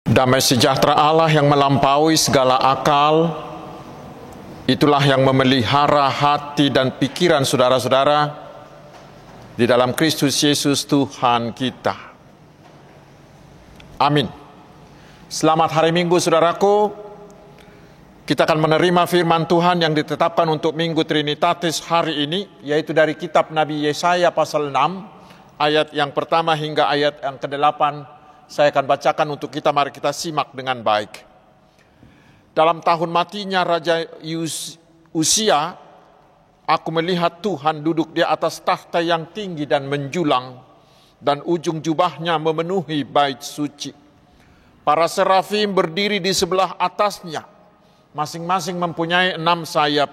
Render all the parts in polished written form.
Damai sejahtera Allah yang melampaui segala akal, itulah yang memelihara hati dan pikiran saudara-saudara di dalam Kristus Yesus Tuhan kita. Amin. Selamat hari Minggu saudaraku. Kita akan menerima firman Tuhan yang ditetapkan untuk Minggu Trinitatis hari ini, yaitu dari kitab Nabi Yesaya pasal 6, ayat yang pertama hingga ayat yang ke-8. Saya akan bacakan untuk kita, mari kita simak dengan baik. Dalam tahun matinya Raja Uzia, aku melihat Tuhan duduk di atas tahta yang tinggi dan menjulang, dan ujung jubahnya memenuhi bait suci. Para serafim berdiri di sebelah atasnya, masing-masing mempunyai 6 sayap.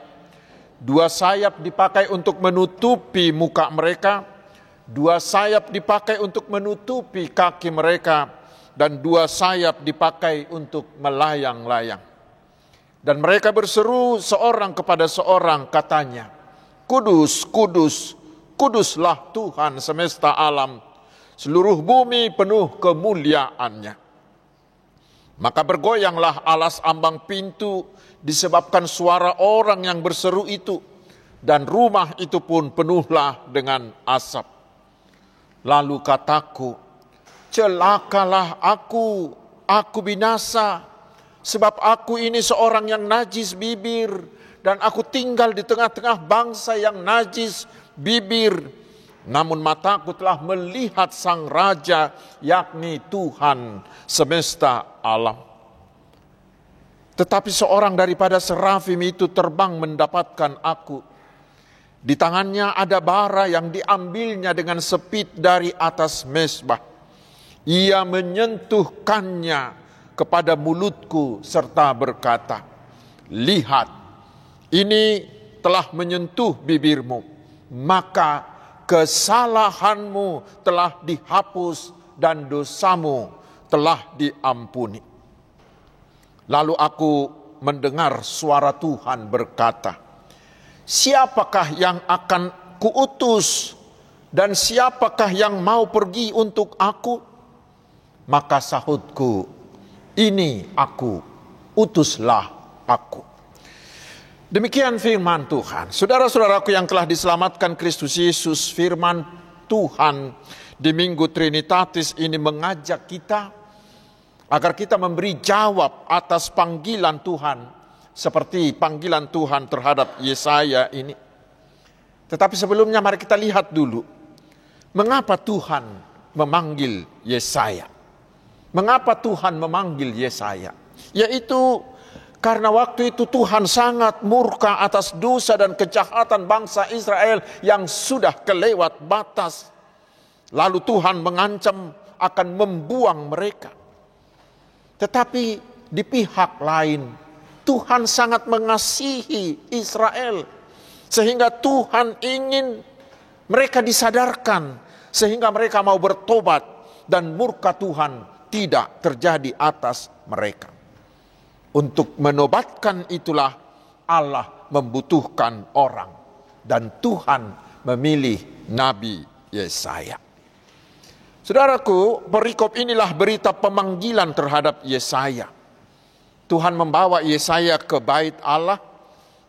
2 sayap dipakai untuk menutupi muka mereka, 2 sayap dipakai untuk menutupi kaki mereka, dan 2 sayap dipakai untuk melayang-layang. Dan mereka berseru seorang kepada seorang, katanya, Kudus, kudus, kuduslah Tuhan semesta alam, seluruh bumi penuh kemuliaannya. Maka bergoyanglah alas ambang pintu disebabkan suara orang yang berseru itu, dan rumah itu pun penuhlah dengan asap. Lalu kataku, celakalah aku binasa, sebab aku ini seorang yang najis bibir, dan aku tinggal di tengah-tengah bangsa yang najis bibir. Namun mataku telah melihat Sang Raja, yakni Tuhan semesta alam. Tetapi seorang daripada serafim itu terbang mendapatkan aku. Di tangannya ada bara yang diambilnya dengan sepit dari atas mezbah. Ia menyentuhkannya kepada mulutku serta berkata, lihat, ini telah menyentuh bibirmu, maka kesalahanmu telah dihapus dan dosamu telah diampuni. Lalu aku mendengar suara Tuhan berkata, siapakah yang akan kuutus dan siapakah yang mau pergi untuk aku? Maka sahutku, ini aku, utuslah aku. Demikian firman Tuhan. Saudara-saudaraku yang telah diselamatkan Kristus Yesus, firman Tuhan di Minggu Trinitatis ini mengajak kita agar kita memberi jawab atas panggilan Tuhan, seperti panggilan Tuhan terhadap Yesaya ini. Tetapi sebelumnya mari kita lihat dulu, mengapa Tuhan memanggil Yesaya? Mengapa Tuhan memanggil Yesaya? Yaitu karena waktu itu Tuhan sangat murka atas dosa dan kejahatan bangsa Israel yang sudah kelewat batas. Lalu Tuhan mengancam akan membuang mereka. Tetapi di pihak lain, Tuhan sangat mengasihi Israel, sehingga Tuhan ingin mereka disadarkan, sehingga mereka mau bertobat, dan murka Tuhan tidak terjadi atas mereka. Untuk menobatkan itulah Allah membutuhkan orang, dan Tuhan memilih Nabi Yesaya. Saudaraku, perikop inilah berita pemanggilan terhadap Yesaya. Tuhan membawa Yesaya ke bait Allah,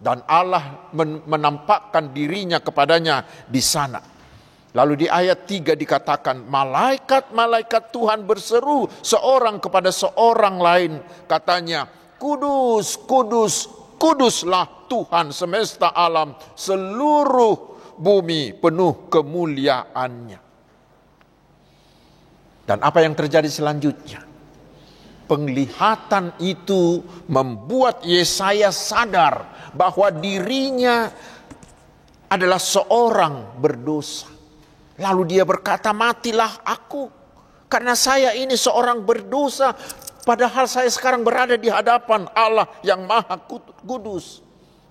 dan Allah menampakkan dirinya kepadanya di sana. Lalu di ayat 3 dikatakan, malaikat-malaikat Tuhan berseru seorang kepada seorang lain, katanya, kudus, kudus, kuduslah Tuhan semesta alam, seluruh bumi penuh kemuliaannya. Dan apa yang terjadi selanjutnya? Penglihatan itu membuat Yesaya sadar bahwa dirinya adalah seorang berdosa. Lalu dia berkata, matilah aku, karena saya ini seorang berdosa, padahal saya sekarang berada di hadapan Allah yang Maha Kudus.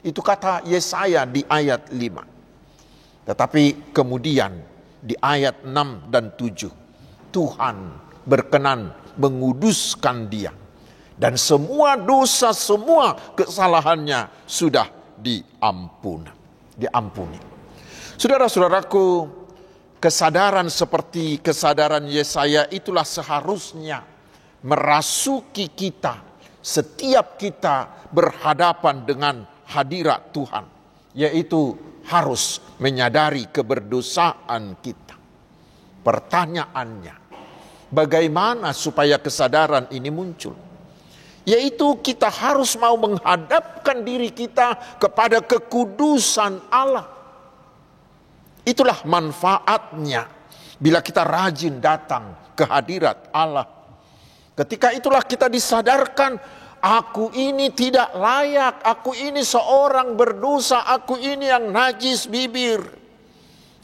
Itu kata Yesaya di ayat 5. Tetapi kemudian di ayat 6 dan 7, Tuhan berkenan menguduskan dia, dan semua dosa, semua kesalahannya sudah diampuni. Saudara-saudaraku, kesadaran seperti kesadaran Yesaya itulah seharusnya merasuki kita setiap kita berhadapan dengan hadirat Tuhan, yaitu harus menyadari keberdosaan kita. Pertanyaannya, bagaimana supaya kesadaran ini muncul? Yaitu kita harus mau menghadapkan diri kita kepada kekudusan Allah. Itulah manfaatnya bila kita rajin datang ke hadirat Allah. Ketika itulah kita disadarkan, aku ini tidak layak, aku ini seorang berdosa, aku ini yang najis bibir.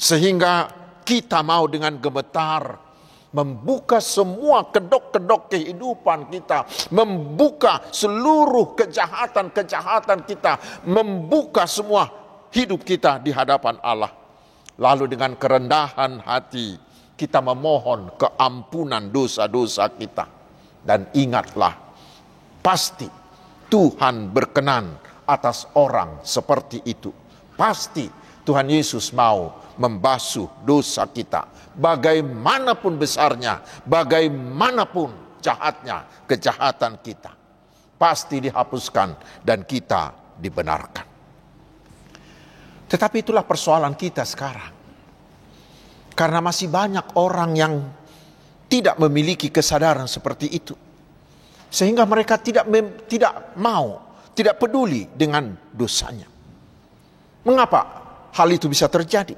Sehingga kita mau dengan gemetar membuka semua kedok-kedok kehidupan kita, membuka seluruh kejahatan-kejahatan kita, membuka semua hidup kita di hadapan Allah. Lalu dengan kerendahan hati kita memohon keampunan dosa-dosa kita. Dan ingatlah, pasti Tuhan berkenan atas orang seperti itu. Pasti Tuhan Yesus mau membasuh dosa kita. Bagaimanapun besarnya, bagaimanapun jahatnya kejahatan kita, pasti dihapuskan dan kita dibenarkan. Tetapi itulah persoalan kita sekarang. Karena masih banyak orang yang tidak memiliki kesadaran seperti itu. Sehingga mereka tidak peduli dengan dosanya. Mengapa hal itu bisa terjadi?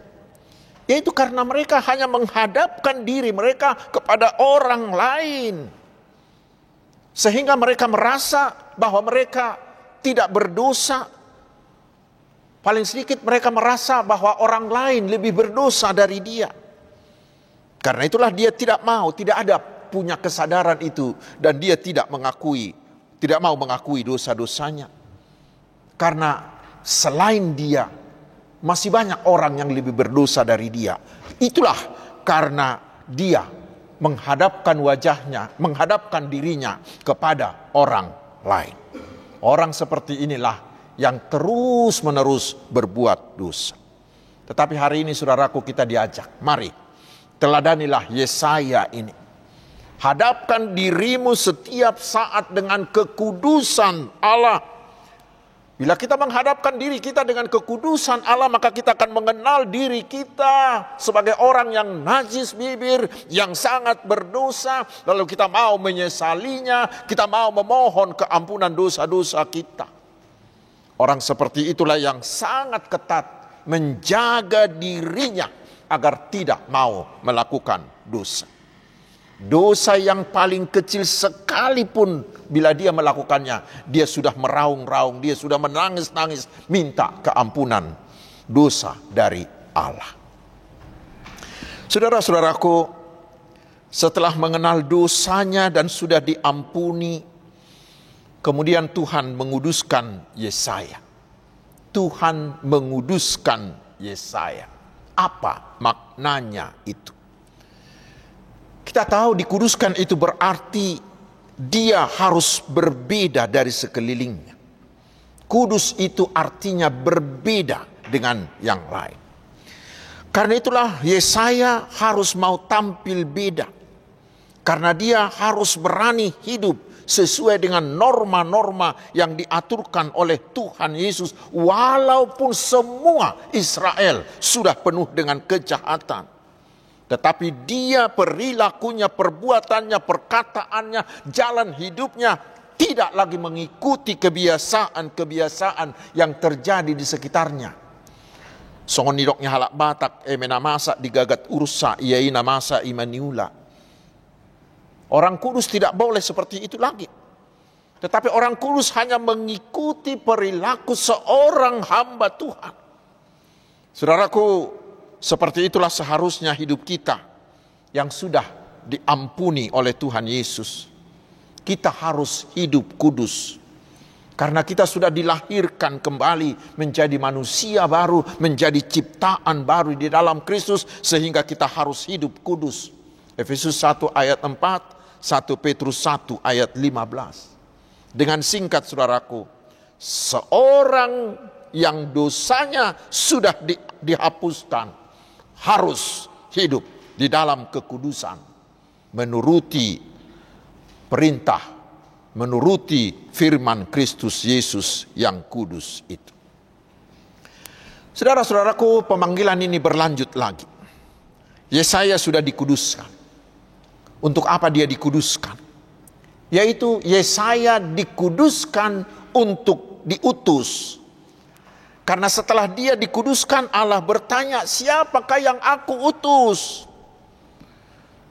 Yaitu karena mereka hanya menghadapkan diri mereka kepada orang lain. Sehingga mereka merasa bahwa mereka tidak berdosa. Paling sedikit mereka merasa bahwa orang lain lebih berdosa dari dia. Karena itulah dia tidak ada punya kesadaran itu. Dan dia tidak mau mengakui dosa-dosanya. Karena selain dia, masih banyak orang yang lebih berdosa dari dia. Itulah karena dia menghadapkan wajahnya, menghadapkan dirinya kepada orang lain. Orang seperti inilah yang terus-menerus berbuat dosa. Tetapi hari ini saudaraku, kita diajak, mari teladanilah Yesaya ini. Hadapkan dirimu setiap saat dengan kekudusan Allah. Bila kita menghadapkan diri kita dengan kekudusan Allah, maka kita akan mengenal diri kita sebagai orang yang najis bibir, yang sangat berdosa. Lalu kita mau menyesalinya, kita mau memohon keampunan dosa-dosa kita. Orang seperti itulah yang sangat ketat menjaga dirinya agar tidak mau melakukan dosa. Dosa yang paling kecil sekalipun bila dia melakukannya, dia sudah meraung-raung, dia sudah menangis-nangis minta keampunan dosa dari Allah. Saudara-saudaraku, setelah mengenal dosanya dan sudah diampuni, kemudian Tuhan menguduskan Yesaya. Tuhan menguduskan Yesaya. Apa maknanya itu? Kita tahu dikuduskan itu berarti dia harus berbeda dari sekelilingnya. Kudus itu artinya berbeda dengan yang lain. Karena itulah Yesaya harus mau tampil beda. Karena dia harus berani hidup sesuai dengan norma-norma yang diaturkan oleh Tuhan Yesus. Walaupun semua Israel sudah penuh dengan kejahatan. Tetapi dia perilakunya, perbuatannya, perkataannya, jalan hidupnya tidak lagi mengikuti kebiasaan-kebiasaan yang terjadi di sekitarnya. Songon nidoknya halak Batak, emena masa digagat ursa, iaina masa imaniula. Orang kudus tidak boleh seperti itu lagi. Tetapi orang kudus hanya mengikuti perilaku seorang hamba Tuhan. Saudaraku, seperti itulah seharusnya hidup kita yang sudah diampuni oleh Tuhan Yesus. Kita harus hidup kudus. Karena kita sudah dilahirkan kembali menjadi manusia baru, menjadi ciptaan baru di dalam Kristus, sehingga kita harus hidup kudus. Efesus 1 ayat 4, 1 Petrus 1 ayat 15. Dengan singkat saudaraku, seorang yang dosanya sudah dihapuskan harus hidup di dalam kekudusan, menuruti perintah menuruti firman Kristus Yesus yang kudus itu. Saudara-saudaraku, pemanggilan ini berlanjut lagi. Yesaya sudah dikuduskan. Untuk apa dia dikuduskan? Yaitu Yesaya dikuduskan untuk diutus. Karena setelah dia dikuduskan, Allah bertanya, siapakah yang aku utus?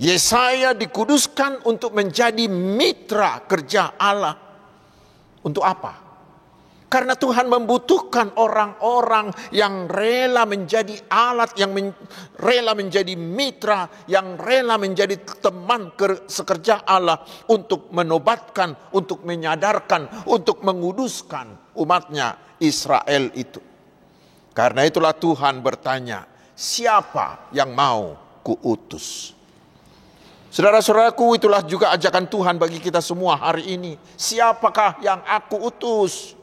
Yesaya dikuduskan untuk menjadi mitra kerja Allah. Untuk apa? Karena Tuhan membutuhkan orang-orang yang rela menjadi alat, yang rela menjadi mitra, yang rela menjadi teman sekerja Allah untuk menobatkan, untuk menyadarkan, untuk menguduskan umatnya Israel itu. Karena itulah Tuhan bertanya, siapa yang mau kuutus? Saudara-saudaraku, itulah juga ajakan Tuhan bagi kita semua hari ini. Siapakah yang aku utus?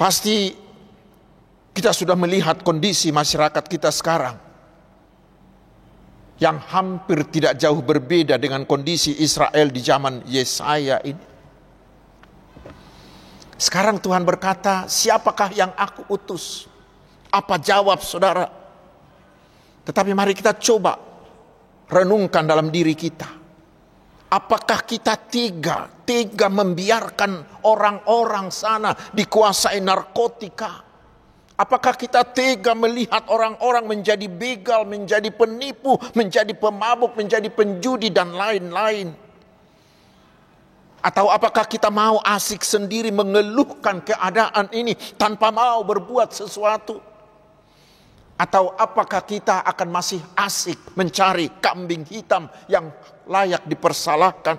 Pasti kita sudah melihat kondisi masyarakat kita sekarang yang hampir tidak jauh berbeda dengan kondisi Israel di zaman Yesaya ini. Sekarang Tuhan berkata, siapakah yang aku utus? Apa jawab saudara? Tetapi mari kita coba renungkan dalam diri kita. Apakah kita tega membiarkan orang-orang sana dikuasai narkotika? Apakah kita tega melihat orang-orang menjadi begal, menjadi penipu, menjadi pemabuk, menjadi penjudi dan lain-lain? Atau apakah kita mau asik sendiri mengeluhkan keadaan ini tanpa mau berbuat sesuatu? Atau apakah kita akan masih asik mencari kambing hitam yang layak dipersalahkan?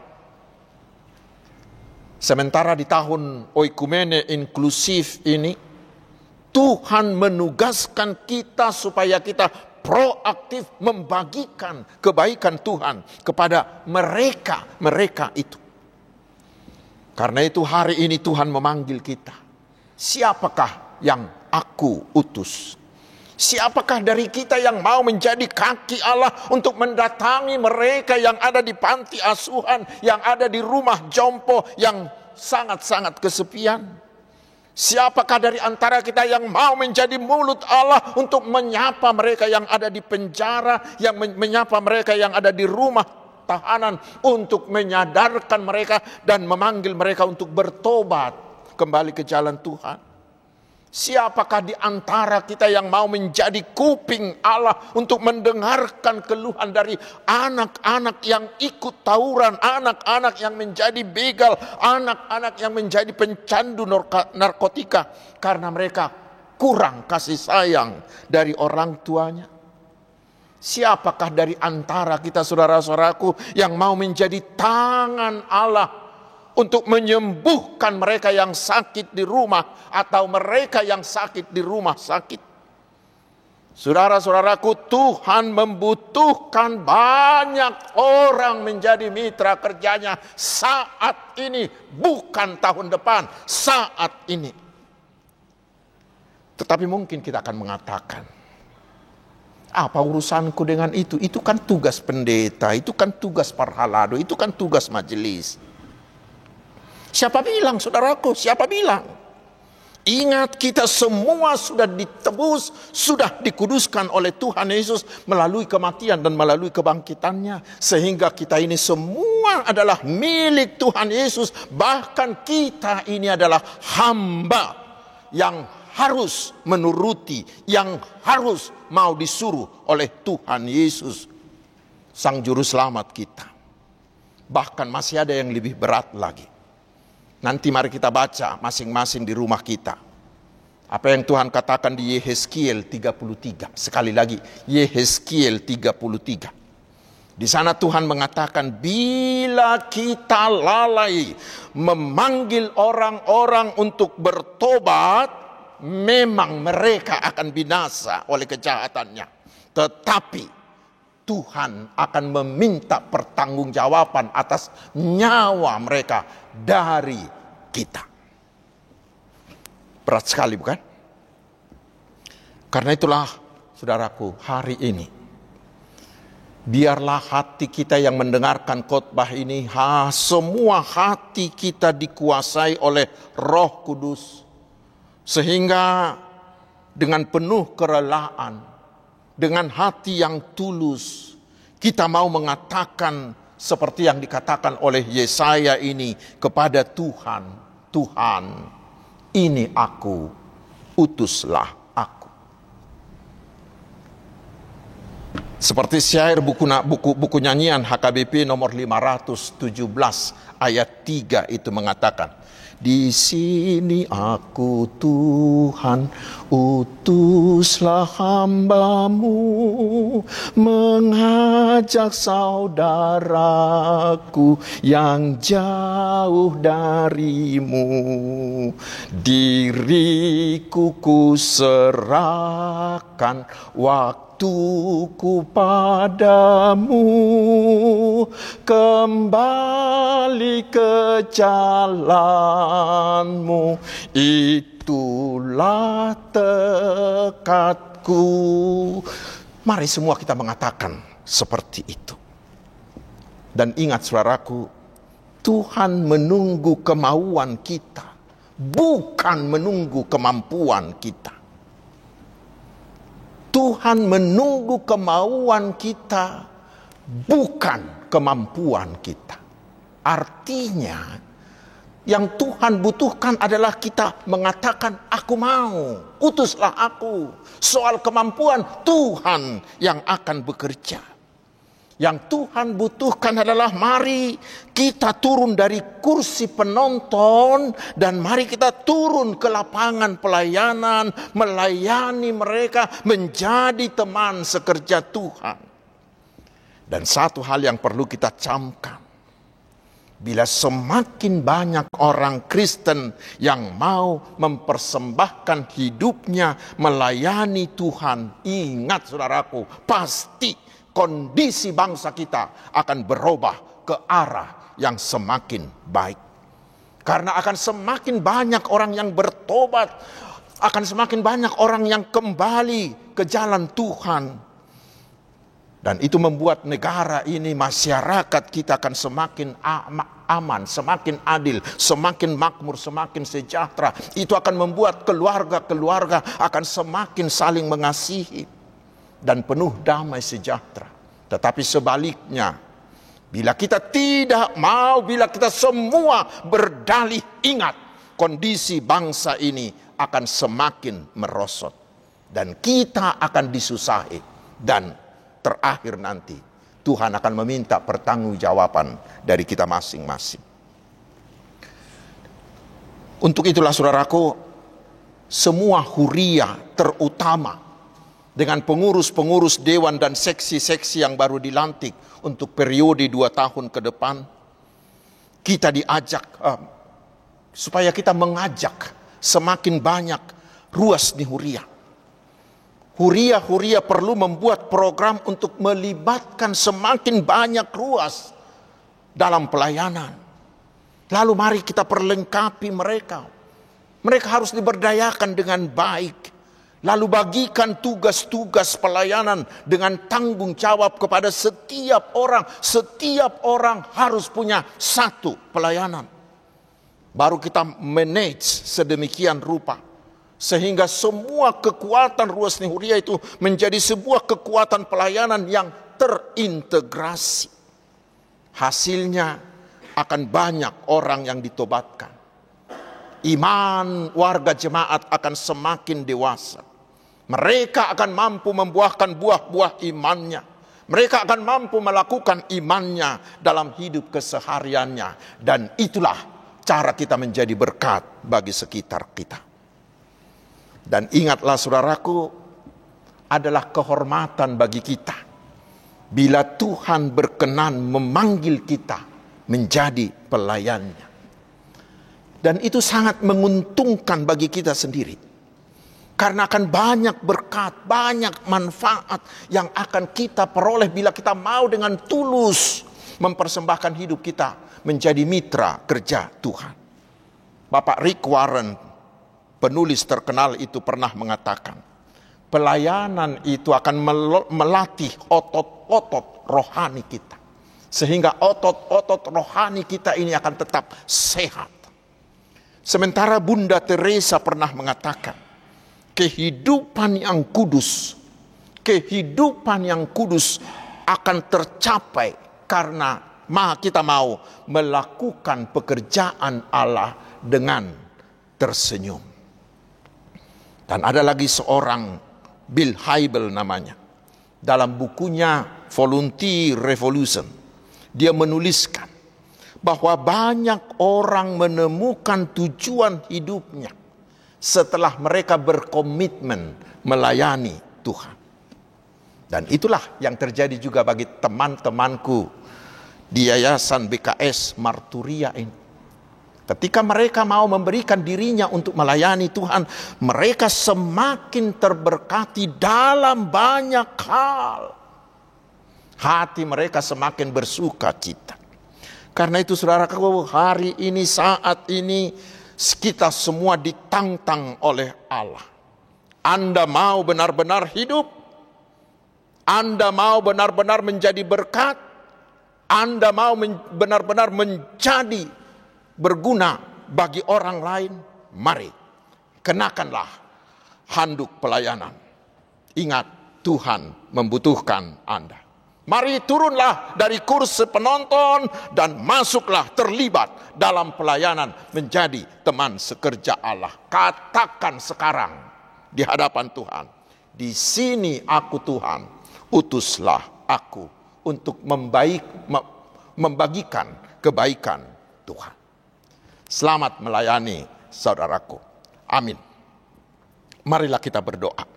Sementara di tahun oikumene inklusif ini, Tuhan menugaskan kita supaya kita proaktif membagikan kebaikan Tuhan kepada mereka itu. Karena itu hari ini Tuhan memanggil kita. Siapakah yang aku utus? Siapakah dari kita yang mau menjadi kaki Allah untuk mendatangi mereka yang ada di panti asuhan, yang ada di rumah jompo, yang sangat-sangat kesepian? Siapakah dari antara kita yang mau menjadi mulut Allah untuk menyapa mereka yang ada di penjara, yang menyapa mereka yang ada di rumah tahanan, untuk menyadarkan mereka dan memanggil mereka untuk bertobat kembali ke jalan Tuhan? Siapakah di antara kita yang mau menjadi kuping Allah untuk mendengarkan keluhan dari anak-anak yang ikut tawuran, anak-anak yang menjadi begal, anak-anak yang menjadi pencandu narkotika karena mereka kurang kasih sayang dari orang tuanya? Siapakah dari antara kita, saudara-saudaraku, yang mau menjadi tangan Allah untuk menyembuhkan mereka yang sakit di rumah atau mereka yang sakit di rumah sakit? Saudara-saudaraku, Tuhan membutuhkan banyak orang menjadi mitra kerjanya saat ini, bukan tahun depan, saat ini. Tetapi mungkin kita akan mengatakan, apa urusanku dengan itu? Itu kan tugas pendeta, itu kan tugas parhalado, itu kan tugas majelis. Siapa bilang, saudaraku? Siapa bilang? Ingat, kita semua sudah ditebus, sudah dikuduskan oleh Tuhan Yesus melalui kematian dan melalui kebangkitannya. Sehingga kita ini semua adalah milik Tuhan Yesus. Bahkan kita ini adalah hamba yang harus menuruti, yang harus mau disuruh oleh Tuhan Yesus, Sang Juru Selamat kita. Bahkan masih ada yang lebih berat lagi. Nanti mari kita baca masing-masing di rumah kita. Apa yang Tuhan katakan di Yehezkiel 33. Sekali lagi, Yehezkiel 33. Di sana Tuhan mengatakan, bila kita lalai memanggil orang-orang untuk bertobat, memang mereka akan binasa oleh kejahatannya. Tetapi Tuhan akan meminta pertanggungjawaban atas nyawa mereka dari kita. Berat sekali, bukan? Karena itulah, saudaraku, hari ini Biarlah hati kita yang mendengarkan khotbah ini, semua hati kita dikuasai oleh Roh Kudus. Sehingga dengan penuh kerelaan, dengan hati yang tulus, kita mau mengatakan seperti yang dikatakan oleh Yesaya ini kepada Tuhan, Tuhan, ini aku, utuslah aku. Seperti syair buku nyanyian HKBP nomor 517 ayat 3 itu mengatakan, di sini aku Tuhan, utuslah hamba-Mu, mengajak saudaraku yang jauh dari-Mu. Diriku kuserahkan, waktuku padamu, kembali ke jalanmu, itulah tekadku. Mari semua kita mengatakan seperti itu. Dan ingat saudaraku, Tuhan menunggu kemauan kita, bukan menunggu kemampuan kita. Tuhan menunggu kemauan kita, bukan kemampuan kita. Artinya, yang Tuhan butuhkan adalah kita mengatakan, aku mau, utuslah aku. Soal kemampuan, Tuhan yang akan bekerja. Yang Tuhan butuhkan adalah mari kita turun dari kursi penonton dan mari kita turun ke lapangan pelayanan, melayani mereka, menjadi teman sekerja Tuhan. Dan satu hal yang perlu kita camkan, bila semakin banyak orang Kristen yang mau mempersembahkan hidupnya melayani Tuhan, ingat saudaraku, pasti kondisi bangsa kita akan berubah ke arah yang semakin baik. Karena akan semakin banyak orang yang bertobat, akan semakin banyak orang yang kembali ke jalan Tuhan. Dan itu membuat negara ini, masyarakat kita akan semakin aman, semakin adil, semakin makmur, semakin sejahtera. Itu akan membuat keluarga-keluarga akan semakin saling mengasihi dan penuh damai sejahtera. Tetapi sebaliknya, bila kita tidak mau, bila kita semua berdalih, ingat, kondisi bangsa ini akan semakin merosot. Dan kita akan disusahi. Dan terakhir nanti, Tuhan akan meminta pertanggungjawaban dari kita masing-masing. Untuk itulah saudaraku, semua huria terutama dengan pengurus-pengurus dewan dan seksi-seksi yang baru dilantik untuk periode 2 tahun ke depan, kita diajak supaya kita mengajak semakin banyak ruas di huria. Huria perlu membuat program untuk melibatkan semakin banyak ruas dalam pelayanan. Lalu mari kita perlengkapi mereka. Mereka harus diberdayakan dengan baik. Lalu bagikan tugas-tugas pelayanan dengan tanggung jawab kepada setiap orang. Setiap orang harus punya satu pelayanan. Baru kita manage sedemikian rupa. Sehingga semua kekuatan ruas huria itu menjadi sebuah kekuatan pelayanan yang terintegrasi. Hasilnya akan banyak orang yang ditobatkan. Iman warga jemaat akan semakin dewasa. Mereka akan mampu membuahkan buah-buah imannya. Mereka akan mampu melakukan imannya dalam hidup kesehariannya. Dan itulah cara kita menjadi berkat bagi sekitar kita. Dan ingatlah saudaraku, adalah kehormatan bagi kita bila Tuhan berkenan memanggil kita menjadi pelayannya. Dan itu sangat menguntungkan bagi kita sendiri. Karena akan banyak berkat, banyak manfaat yang akan kita peroleh bila kita mau dengan tulus mempersembahkan hidup kita menjadi mitra kerja Tuhan. Bapak Rick Warren, penulis terkenal itu pernah mengatakan, pelayanan itu akan melatih otot-otot rohani kita. Sehingga otot-otot rohani kita ini akan tetap sehat. Sementara Bunda Teresa pernah mengatakan, kehidupan yang kudus akan tercapai karena kita mau melakukan pekerjaan Allah dengan tersenyum. Dan ada lagi seorang, Bill Hybels namanya, dalam bukunya Volunteer Revolution, dia menuliskan bahwa banyak orang menemukan tujuan hidupnya setelah mereka berkomitmen melayani Tuhan. Dan itulah yang terjadi juga bagi teman-temanku di Yayasan BKS Marturia ini. Ketika mereka mau memberikan dirinya untuk melayani Tuhan, mereka semakin terberkati dalam banyak hal. Hati mereka semakin bersuka cita. Karena itu saudaraku, hari ini, saat ini, kita semua ditantang oleh Allah. Anda mau benar-benar hidup? Anda mau benar-benar menjadi berkat? Anda mau benar-benar menjadi berguna bagi orang lain? Mari, kenakanlah handuk pelayanan. Ingat, Tuhan membutuhkan Anda. Mari turunlah dari kursi penonton dan masuklah terlibat dalam pelayanan menjadi teman sekerja Allah. Katakan sekarang di hadapan Tuhan, di sini aku Tuhan, utuslah aku untuk membagikan kebaikan Tuhan. Selamat melayani saudaraku. Amin. Marilah kita berdoa.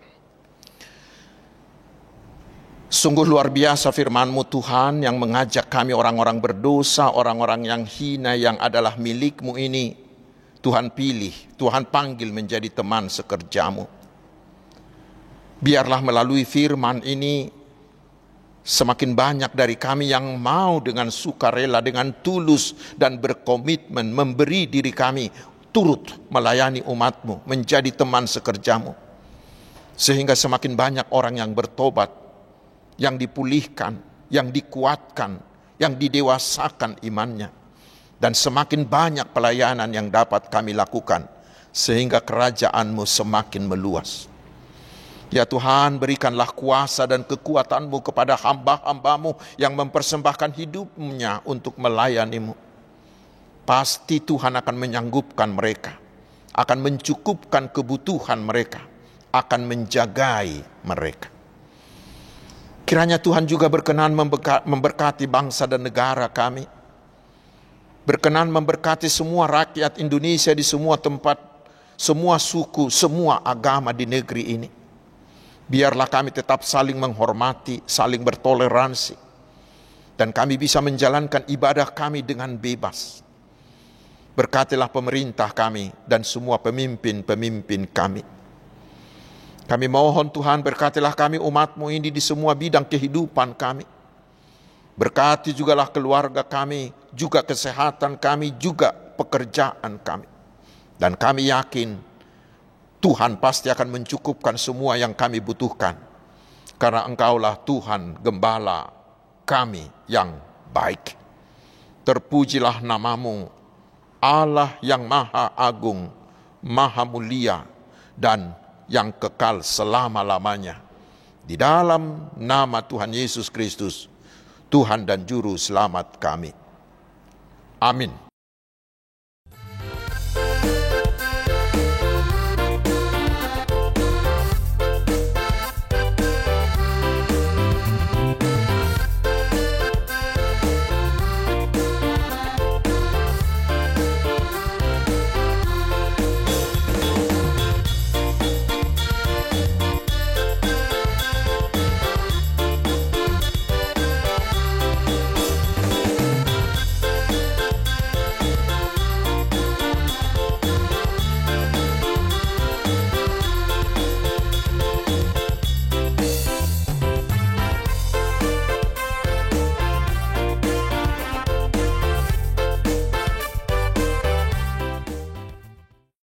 Sungguh luar biasa firman-Mu Tuhan yang mengajak kami orang-orang berdosa, orang-orang yang hina yang adalah milik-Mu ini. Tuhan pilih, Tuhan panggil menjadi teman sekerja-Mu. Biarlah melalui firman ini semakin banyak dari kami yang mau dengan sukarela, dengan tulus dan berkomitmen memberi diri kami turut melayani umat-Mu, menjadi teman sekerja-Mu. Sehingga semakin banyak orang yang bertobat, yang dipulihkan, yang dikuatkan, yang didewasakan imannya. Dan semakin banyak pelayanan yang dapat kami lakukan, sehingga kerajaan-Mu semakin meluas. Ya Tuhan, berikanlah kuasa dan kekuatan-Mu kepada hamba-hamba-Mu yang mempersembahkan hidupnya untuk melayani-Mu. Pasti Tuhan akan menyanggupkan mereka, akan mencukupkan kebutuhan mereka, akan menjagai mereka. Kiranya Tuhan juga berkenan memberkati bangsa dan negara kami. Berkenan memberkati semua rakyat Indonesia di semua tempat, semua suku, semua agama di negeri ini. Biarlah kami tetap saling menghormati, saling bertoleransi. Dan kami bisa menjalankan ibadah kami dengan bebas. Berkatilah pemerintah kami dan semua pemimpin-pemimpin kami. Kami mohon Tuhan, berkatilah kami umat-Mu ini di semua bidang kehidupan kami. Berkati jugalah keluarga kami, juga kesehatan kami, juga pekerjaan kami. Dan kami yakin Tuhan pasti akan mencukupkan semua yang kami butuhkan. Karena Engkaulah Tuhan Gembala kami yang baik. Terpujilah nama-Mu, Allah yang Maha Agung, Maha Mulia, dan yang kekal selama-lamanya. Di dalam nama Tuhan Yesus Kristus, Tuhan dan Juru Selamat kami. Amin.